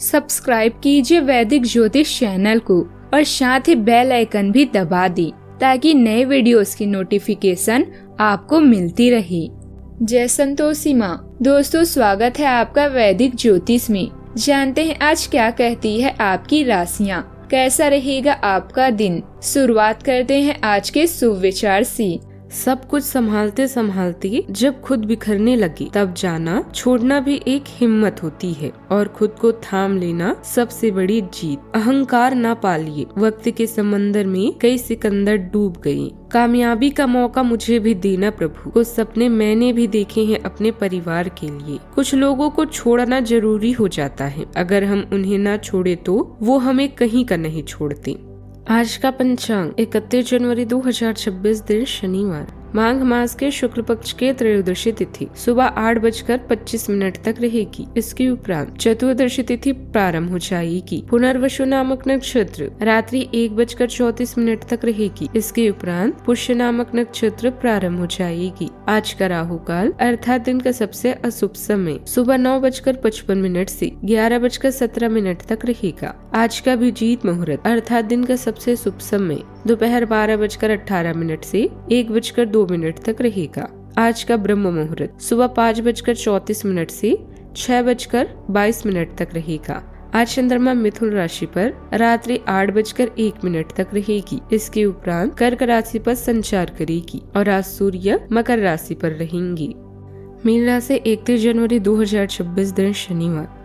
Subscribe कीजिए वैदिक ज्योतिष चैनल को और साथ ही बेल आइकन भी दबा दी ताकि नए वीडियोस की नोटिफिकेशन आपको मिलती रहे। जय संतोषी माँ। दोस्तों, स्वागत है आपका वैदिक ज्योतिष में। जानते हैं आज क्या कहती है आपकी राशियाँ, कैसा रहेगा आपका दिन। शुरुआत करते हैं आज के शुभ विचार से। सब कुछ संभालते संभालते जब खुद बिखरने लगी तब जाना छोड़ना भी एक हिम्मत होती है और खुद को थाम लेना सबसे बड़ी जीत। अहंकार ना पालिए। वक्त के समंदर में कई सिकंदर डूब गए। कामयाबी का मौका मुझे भी देना प्रभु। कुछ सपने मैंने भी देखे हैं अपने परिवार के लिए। कुछ लोगों को छोड़ना जरूरी हो जाता है। अगर हम उन्हें ना छोड़े तो वो हमें कहीं का नहीं छोड़ते। आज का पंचांग 31 जनवरी 2026 दिन शनिवार। माघ मास के शुक्ल पक्ष के त्रयोदशी तिथि सुबह 8:25 तक रहेगी। इसके उपरांत चतुर्दशी तिथि प्रारंभ हो जाएगी। पुनर्वसु नामक नक्षत्र रात्रि 1:34 तक रहेगी। इसके उपरांत पुष्य नामक नक्षत्र प्रारंभ हो जाएगी। आज का राहु काल अर्थात दिन का सबसे अशुभ समय सुबह 9:55 से 11:17 तक रहेगा। आज का अभिजीत मुहूर्त अर्थात दिन का सबसे शुभ समय दोपहर 12:18 से 1:02 तक रहेगा। आज का ब्रह्म मुहूर्त सुबह 5:34 से 6:22 तक रहेगा। आज चंद्रमा मिथुन राशि पर रात्रि 8:01 तक रहेगी। इसके उपरांत कर्क राशि पर संचार करेगी और आज सूर्य मकर राशि पर रहेंगी। मीन राशि 31 जनवरी 2026 दिन शनिवार।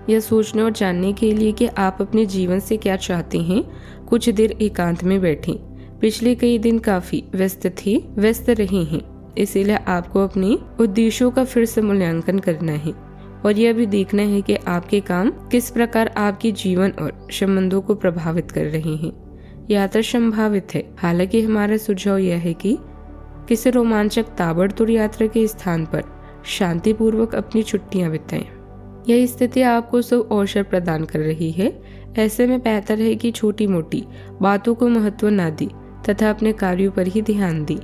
यह सोचने और जानने के लिए कि आप अपने जीवन से क्या चाहते हैं, कुछ देर एकांत में बैठें। पिछले कई दिन काफी व्यस्त रहे हैं, इसीलिए आपको अपने उद्देश्यों का फिर से मूल्यांकन करना है और यह भी देखना है कि आपके काम किस प्रकार आपके जीवन और संबंधों को प्रभावित कर रहे हैं। यात्रा संभावित है, हालांकि हमारा सुझाव यह है कि किसी रोमांचक ताबड़तोड़ यात्रा के स्थान पर शांतिपूर्वक अपनी छुट्टियां बिताएं। यह स्थिति आपको सब अवसर प्रदान कर रही है। ऐसे में बेहतर है कि छोटी मोटी बातों को महत्व न दी तथा अपने कार्यों पर ही ध्यान दी।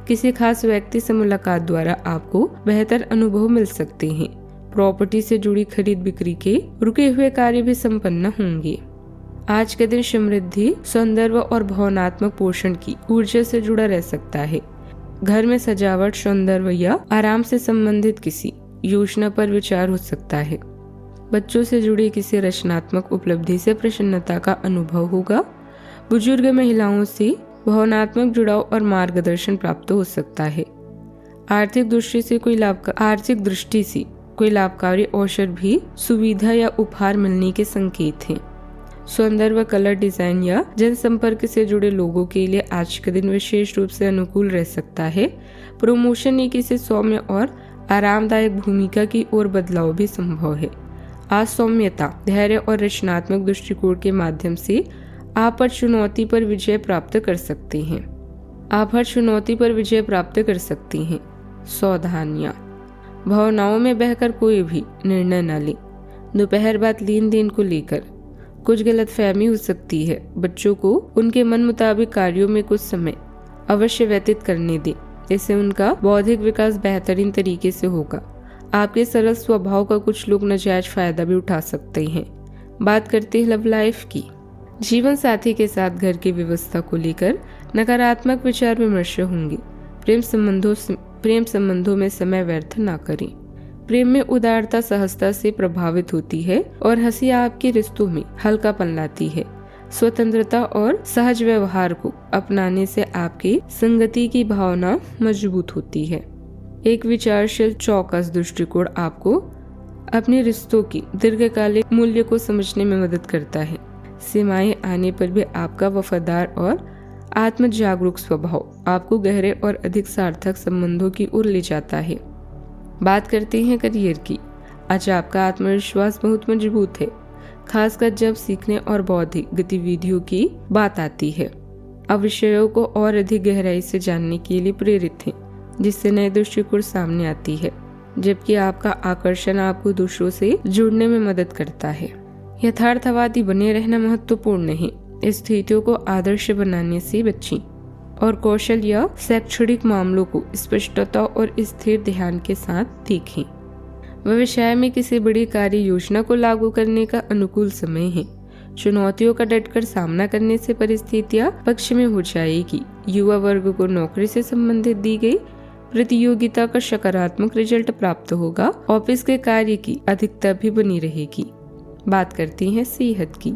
किसी खास व्यक्ति से मुलाकात द्वारा आपको बेहतर अनुभव मिल सकते हैं। प्रॉपर्टी से जुड़ी खरीद बिक्री के रुके हुए कार्य भी संपन्न होंगे। आज के दिन समृद्धि, सौंदर्य और भावनात्मक पोषण की ऊर्जा से जुड़ा रह सकता है। घर में सजावट, सौंदर्य या आराम से संबंधित किसी योजना पर विचार हो सकता है। बच्चों से जुड़ी किसी रचनात्मक उपलब्धि से प्रसन्नता का अनुभव होगा। बुजुर्ग महिलाओं से भावनात्मक जुड़ाव और मार्गदर्शन प्राप्त हो सकता है। आर्थिक दृष्टि से कोई लाभकारी अवसर भी सुविधा या उपहार मिलने के संकेत हैं। सौंदर्य, कलर डिजाइन या जनसंपर्क से जुड़े लोगों के लिए आज का दिन विशेष रूप से अनुकूल रह सकता है। प्रमोशन या किसी सौम्य और आरामदायक भूमिका की ओर बदलाव भी संभव है। आज सौम्यता, धैर्य और रचनात्मक दृष्टिकोण के माध्यम से आप हर चुनौती पर विजय प्राप्त कर सकते हैं। सावधानियां, भावनाओं में बहकर कोई भी निर्णय न लें। दोपहर बाद लेन देन को लेकर कुछ गलतफहमी हो सकती है। बच्चों को उनके मन मुताबिक कार्यों में कुछ समय अवश्य व्यतीत करने दें, इससे उनका बौद्धिक विकास बेहतरीन तरीके से होगा। आपके सरल स्वभाव का कुछ लोग नाजायज फायदा भी उठा सकते हैं। बात करते हैं लव लाइफ की। जीवन साथी के साथ घर की व्यवस्था को लेकर नकारात्मक विचार विमर्श होंगे। प्रेम संबंधों में समय व्यर्थ ना करें। प्रेम में उदारता सहजता से प्रभावित होती है और हंसी आपके रिश्तों में हल्कापन लाती है। स्वतंत्रता और सहज व्यवहार को अपनाने से आपके संगति की भावना मजबूत होती है। एक विचारशील चौकस दृष्टिकोण आपको अपने रिश्तों की दीर्घकालिक मूल्य को समझने में मदद करता है। सीमाएं आने पर भी आपका वफादार और आत्म जागरूक स्वभाव आपको गहरे और अधिक सार्थक संबंधों की ओर ले जाता है। बात करते हैं करियर की। आज आपका आत्मविश्वास बहुत मजबूत है, खासकर जब सीखने और बौद्धिक गतिविधियों की बात आती है। अब विषयों को और अधिक गहराई से जानने के लिए प्रेरित हैं, जिससे नए दृष्टिकोण सामने आती है, जबकि आपका आकर्षण आपको दूसरों से जुड़ने में मदद करता है। यथार्थवादी बने रहना महत्वपूर्ण है। स्थितियों को आदर्श बनाने से बचें और कौशल या शैक्षणिक मामलों को स्पष्टता और स्थिर ध्यान के साथ देखें। व्यवसाय में किसी बड़ी कार्य योजना को लागू करने का अनुकूल समय है। चुनौतियों का डटकर सामना करने से परिस्थितियां पक्ष में हो जाएगी। युवा वर्ग को नौकरी से संबंधित दी गई प्रतियोगिता का सकारात्मक रिजल्ट प्राप्त होगा। ऑफिस के कार्य की अधिकता भी बनी रहेगी। बात करती हैं सेहत की।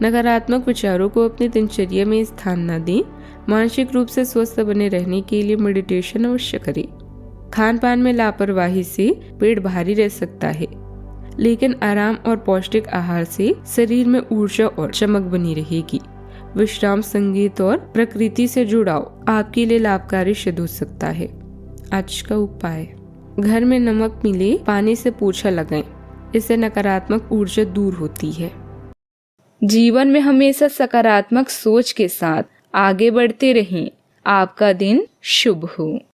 नकारात्मक विचारों को अपनी दिनचर्या में स्थान न दें। मानसिक रूप से स्वस्थ बने रहने के लिए मेडिटेशन अवश्य करें। खान पान में लापरवाही से पेट भारी रह सकता है, लेकिन आराम और पौष्टिक आहार से शरीर में ऊर्जा और चमक बनी रहेगी। विश्राम, संगीत और प्रकृति से जुड़ाव आपके लिए लाभकारी सिद्ध हो सकता है। आज का उपाय, घर में नमक मिले पानी से पोछा लगाएं। इससे नकारात्मक ऊर्जा दूर होती है। जीवन में हमेशा सकारात्मक सोच के साथ आगे बढ़ते रहें। आपका दिन शुभ हो।